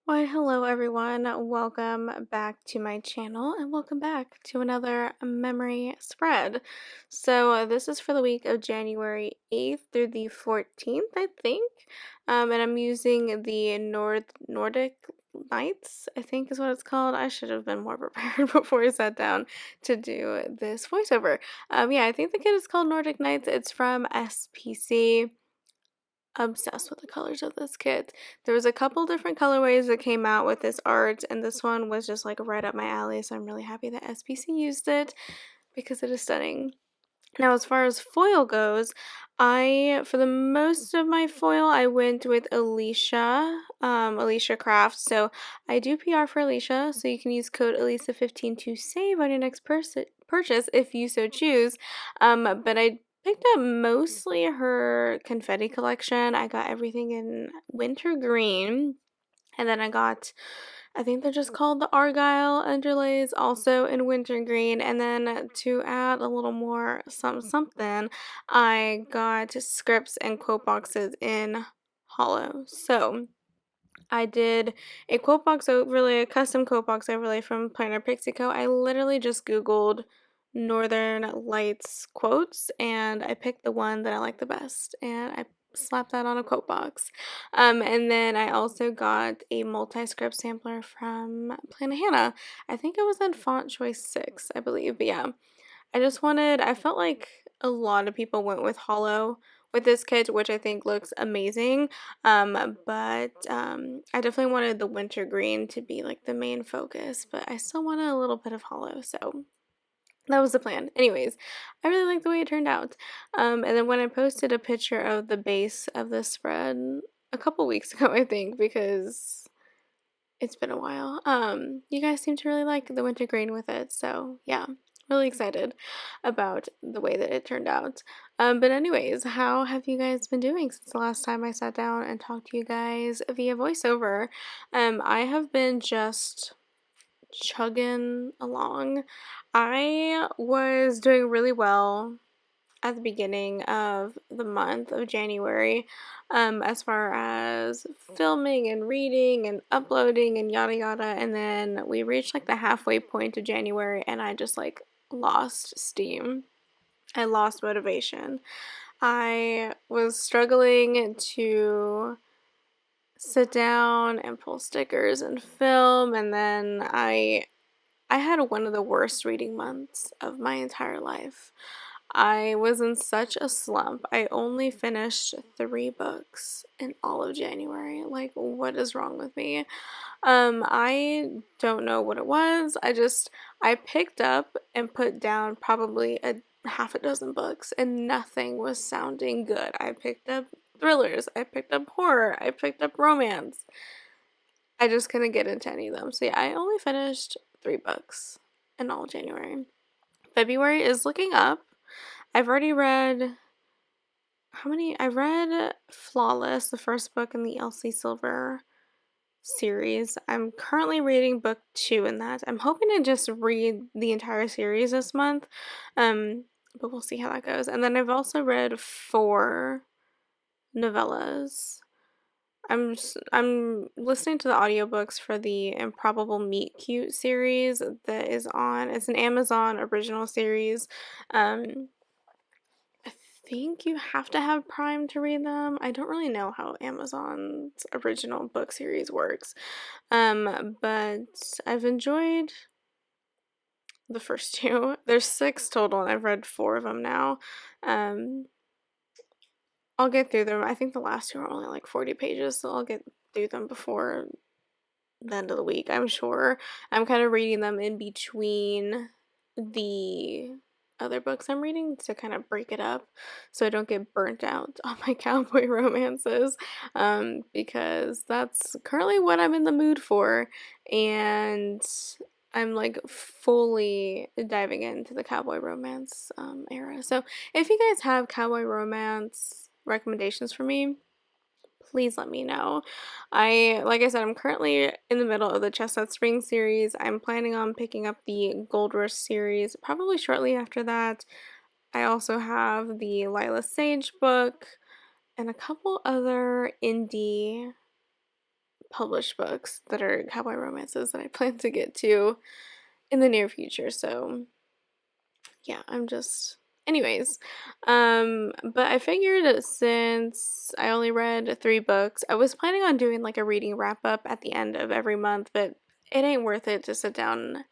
Why, hello everyone. Welcome back to my channel and welcome back to another memory spread. This is for the week of January 8th through the 14th, I think. And I'm using the Nordic Nights, I think is what it's called. I should have been more prepared before I sat down to do this voiceover. Yeah, I think the kit is called Nordic Nights. It's from SPC. Obsessed with the colors of this kit. There was a couple different colorways that came out with this art, and this one was just like right up my alley, so I'm really happy that SPC used it because it is stunning. Now, as far as foil goes, for the most of my foil, I went with Alicia Crafts. So I do PR for Alicia, so you can use code Elisa15 to save on your next purchase if you so choose. But I picked up mostly her confetti collection. I got everything in winter green, and then I think they're just called the Argyle underlays, also in winter green. And then to add a little more something, I got scripts and quote boxes in hollow. So I did a quote box overlay, a custom quote box overlay from Planner Pixie Co. I literally just Googled Northern Lights quotes and I picked the one that I like the best and I slapped that on a quote box. And then I also got a multi-script sampler from Planet Hannah. I think it was in font choice 6, I believe. But yeah, I felt like a lot of people went with hollow with this kit, which I think looks amazing. But I definitely wanted the winter green to be like the main focus, but I still wanted a little bit of hollow, so that was the plan. Anyways, I really like the way it turned out. And then when I posted a picture of the base of the spread a couple weeks ago, I think, because it's been a while, you guys seem to really like the winter green with it, so yeah. Really excited about the way that it turned out. But anyways, how have you guys been doing since the last time I sat down and talked to you guys via voiceover? I have been just chugging along. I was doing really well at the beginning of the month of January, as far as filming and reading and uploading and yada yada. And then we reached like the halfway point of January, and I just like lost steam. I lost motivation. I was struggling to sit down and pull stickers and film, and then I had one of the worst reading months of my entire life. I was in such a slump. I only finished 3 books in all of January. Like, what is wrong with me? I don't know what it was. I picked up and put down probably a half a dozen books and nothing was sounding good. I picked up thrillers, I picked up horror, I picked up romance. I just couldn't get into any of them. So yeah, I only finished 3 books in all January. February is looking up. I've already read how many? I read Flawless, the first book in the Elsie Silver series. I'm currently reading book 2 in that. I'm hoping to just read the entire series this month. But we'll see how that goes. And then I've also read 4 novellas. I'm listening to the audiobooks for the Improbable Meet Cute series that is on. It's an Amazon original series. I think you have to have Prime to read them. I don't really know how Amazon's original book series works. But I've enjoyed the first 2. There's 6 total and I've read 4 of them now. I'll get through them. I think the last 2 are only like 40 pages, so I'll get through them before the end of the week, I'm sure. I'm kind of reading them in between the other books I'm reading to kind of break it up so I don't get burnt out on my cowboy romances, because that's currently what I'm in the mood for, and I'm like fully diving into the cowboy romance era. So if you guys have cowboy romance recommendations for me, please let me know. Like I said, I'm currently in the middle of the Chestnut Spring series. I'm planning on picking up the Gold Rush series probably shortly after that. I also have the Lila Sage book and a couple other indie published books that are cowboy romances that I plan to get to in the near future. So yeah, I'm just anyways. But I figured that since I only read 3 books, I was planning on doing like a reading wrap up at the end of every month, but it ain't worth it to sit down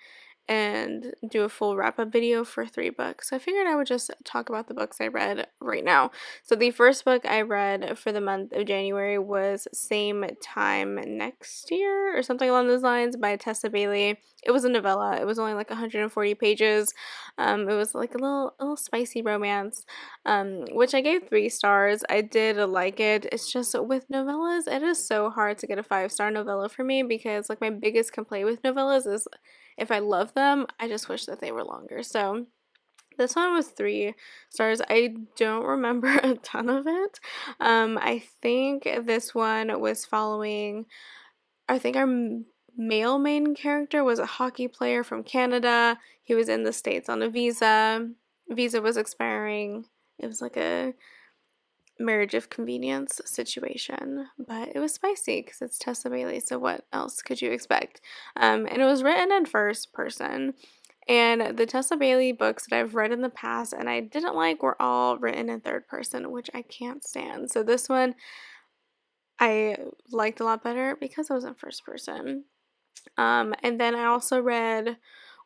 and do a full wrap up video for 3 books. So I figured I would just talk about the books I read right now. So the first book I read for the month of January was Same Time Next Year or something along those lines by Tessa Bailey. It was a novella. It was only like 140 pages. It was like a little spicy romance, which I gave 3 stars. I did like it. It's just with novellas, it is so hard to get a 5-star novella for me because like my biggest complaint with novellas is if I love them, I just wish that they were longer. So this one was 3 stars. I don't remember a ton of it. I think this one was following, I think our male main character was a hockey player from Canada. He was in the States on a visa. Visa was expiring. It was like a marriage of convenience situation, but it was spicy because it's Tessa Bailey, so what else could you expect? And it was written in first person. And the Tessa Bailey books that I've read in the past and I didn't like were all written in third person, which I can't stand. So this one I liked a lot better because it was in first person. And then I also read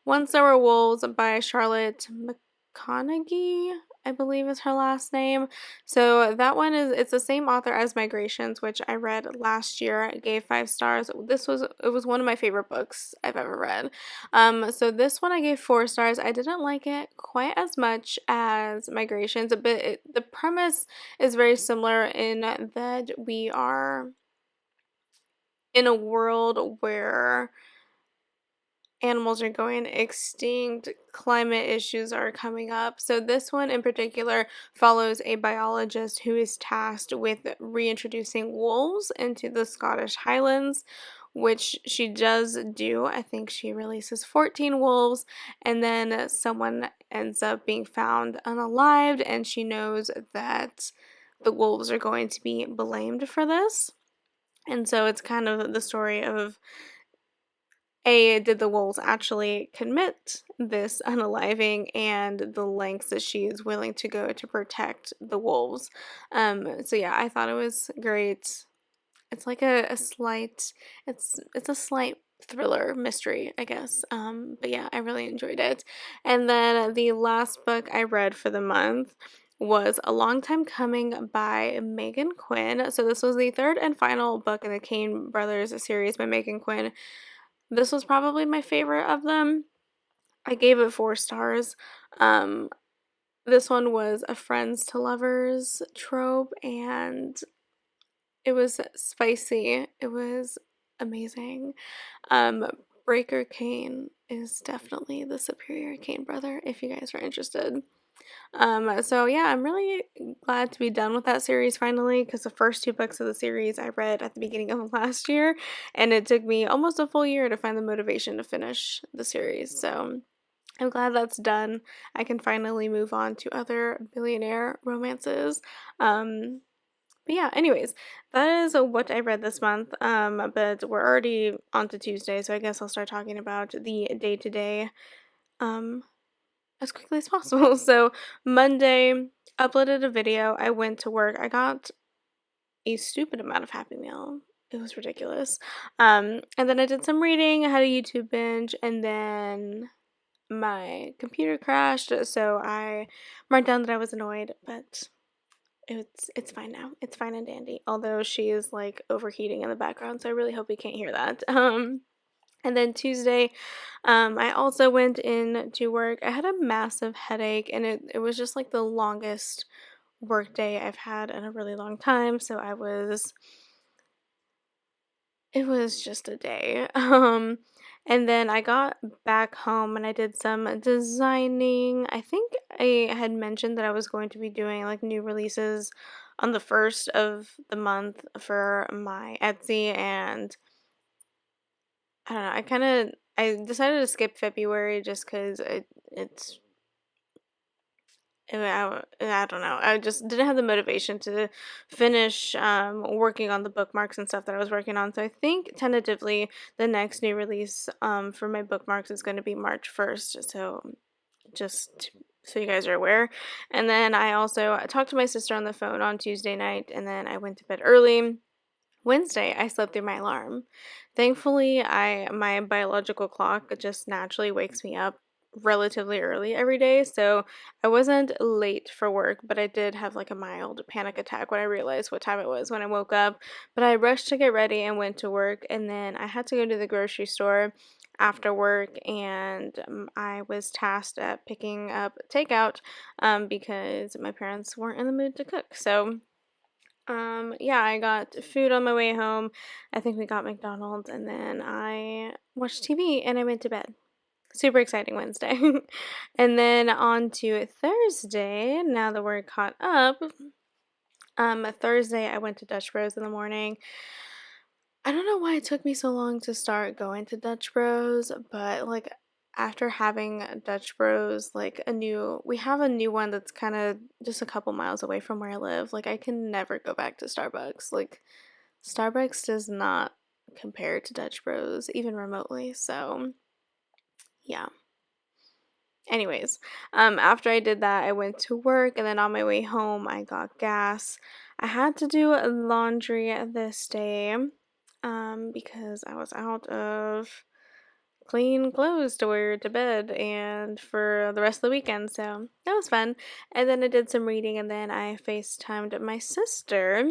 Once There Were Wolves by Charlotte McConaughey, I believe is her last name. So that one it's the same author as Migrations, which I read last year. I gave 5 stars. It was one of my favorite books I've ever read. So this one I gave 4 stars. I didn't like it quite as much as Migrations, but the premise is very similar in that we are in a world where animals are going extinct, climate issues are coming up. So this one in particular follows a biologist who is tasked with reintroducing wolves into the Scottish Highlands, which she does do. I think she releases 14 wolves, and then someone ends up being found unalived, and she knows that the wolves are going to be blamed for this. And so it's kind of the story of did the wolves actually commit this unaliving and the lengths that she is willing to go to protect the wolves? So yeah, I thought it was great. It's like a slight, it's a slight thriller mystery, I guess. But yeah, I really enjoyed it. And then the last book I read for the month was A Long Time Coming by Megan Quinn. So this was the third and final book in the Kane Brothers series by Megan Quinn. This was probably my favorite of them. I gave it 4 stars. Um, this one was a friends to lovers trope, and it was spicy. It was amazing. Um, Breaker Kane is definitely the superior Kane brother, if you guys are interested. So yeah, I'm really glad to be done with that series finally because the first 2 books of the series I read at the beginning of last year, and it took me almost a full year to find the motivation to finish the series. So I'm glad that's done. I can finally move on to other billionaire romances. But yeah, anyways, that is what I read this month. But we're already on to Tuesday, so I guess I'll start talking about the day to day. Um, as quickly as possible. So Monday, uploaded a video. I went to work. I got a stupid amount of Happy Meal. It was ridiculous. And then I did some reading. I had a YouTube binge, and then my computer crashed. So I marked down that I was annoyed, but it's fine now. It's fine and dandy. Although she is like overheating in the background, so I really hope you can't hear that. And then Tuesday, I also went in to work. I had a massive headache, and it was just like the longest work day I've had in a really long time. So it was just a day. And then I got back home and I did some designing. I think I had mentioned that I was going to be doing like new releases on the first of the month for my Etsy, and I don't know. I decided to skip February just because it's I don't know. I just didn't have the motivation to finish working on the bookmarks and stuff that I was working on. So I think tentatively the next new release for my bookmarks is going to be March 1st. So just so you guys are aware. And then I talked to my sister on the phone on Tuesday night, and then I went to bed early. Wednesday, I slept through my alarm. Thankfully, I my biological clock just naturally wakes me up relatively early every day, so I wasn't late for work, but I did have like a mild panic attack when I realized what time it was when I woke up. But I rushed to get ready and went to work, and then I had to go to the grocery store after work, and I was tasked at picking up takeout because my parents weren't in the mood to cook. So yeah, I got food on my way home. I think we got McDonald's, and then I watched TV and I went to bed. Super exciting Wednesday. And then on to Thursday, now that we're caught up. Thursday I went to Dutch Bros in the morning. I don't know why it took me so long to start going to Dutch Bros, but like after having Dutch Bros, we have a new one that's kind of just a couple miles away from where I live. Like I can never go back to Starbucks. Like Starbucks does not compare to Dutch Bros even remotely. So, yeah. Anyways, after I did that, I went to work, and then on my way home, I got gas. I had to do laundry this day, because I was out of clean clothes to wear to bed and for the rest of the weekend, so that was fun. And then I did some reading, and then I FaceTimed my sister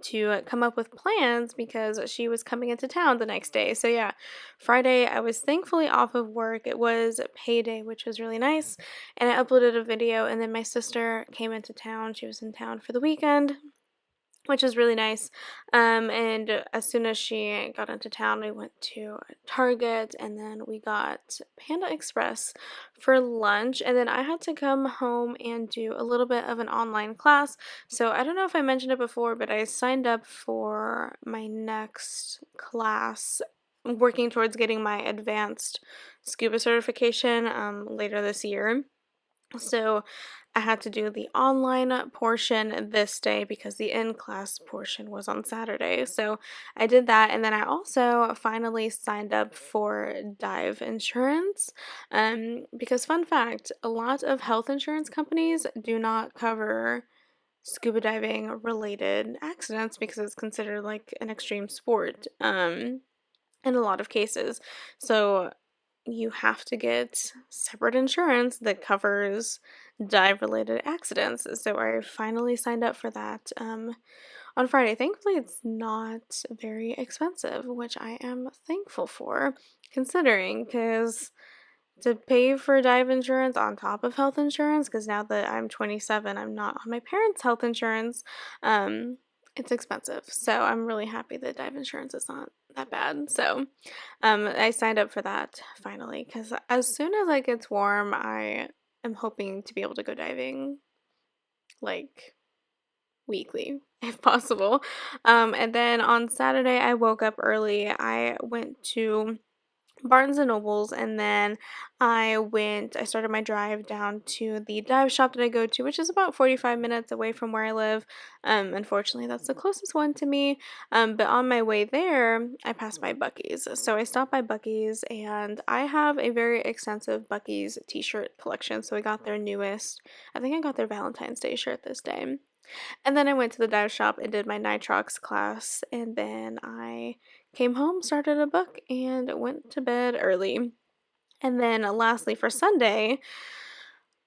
to come up with plans because she was coming into town the next day. So yeah, Friday I was thankfully off of work. It was payday, which was really nice. And I uploaded a video, and then my sister came into town. She was in town for the weekend, which was really nice. And as soon as she got into town, we went to Target, and then we got Panda Express for lunch. And then I had to come home and do a little bit of an online class. So I don't know if I mentioned it before, but I signed up for my next class. I'm working towards getting my advanced scuba certification later this year. So I had to do the online portion this day because the in-class portion was on Saturday. So I did that, and then I also finally signed up for dive insurance. Because fun fact, a lot of health insurance companies do not cover scuba diving related accidents because it's considered like an extreme sport. In a lot of cases. So you have to get separate insurance that covers dive related accidents. So I finally signed up for that on Friday. Thankfully, it's not very expensive, which I am thankful for, considering because to pay for dive insurance on top of health insurance, because now that I'm 27, I'm not on my parents' health insurance. It's expensive. So I'm really happy that dive insurance is not that bad. So I signed up for that finally because as soon as it gets warm, I am hoping to be able to go diving like weekly if possible. And then on Saturday, I woke up early. I went to Barnes and Nobles, and then I started my drive down to the dive shop that I go to, which is about 45 minutes away from where I live. Unfortunately, that's the closest one to me. But on my way there, I passed by Buc-ee's. So I stopped by Buc-ee's, and I have a very extensive Buc-ee's t-shirt collection. So I got their newest, I think I got their Valentine's Day shirt this day. And then I went to the dive shop and did my nitrox class, and then I came home, started a book, and went to bed early. And then lastly for Sunday,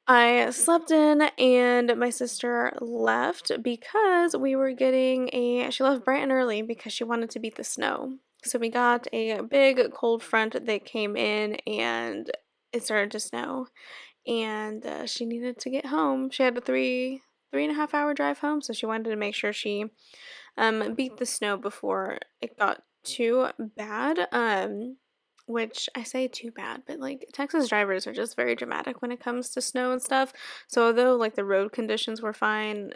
I slept in and my sister left because she left bright and early because she wanted to beat the snow. So we got a big cold front that came in and it started to snow, and she needed to get home. She had a 3.5 hour drive home, so she wanted to make sure she beat the snow before it got too bad. Which I say too bad, but like Texas drivers are just very dramatic when it comes to snow and stuff. So although like the road conditions were fine,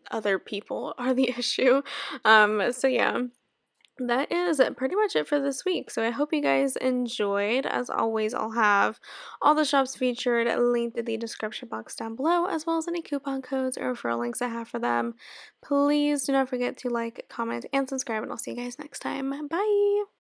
other people are the issue. So yeah. that is pretty much it for this week. So I hope you guys enjoyed. As always, I'll have all the shops featured linked in the description box down below, as well as any coupon codes or referral links I have for them. Please do not forget to like, comment, and subscribe, and I'll see you guys next time. Bye!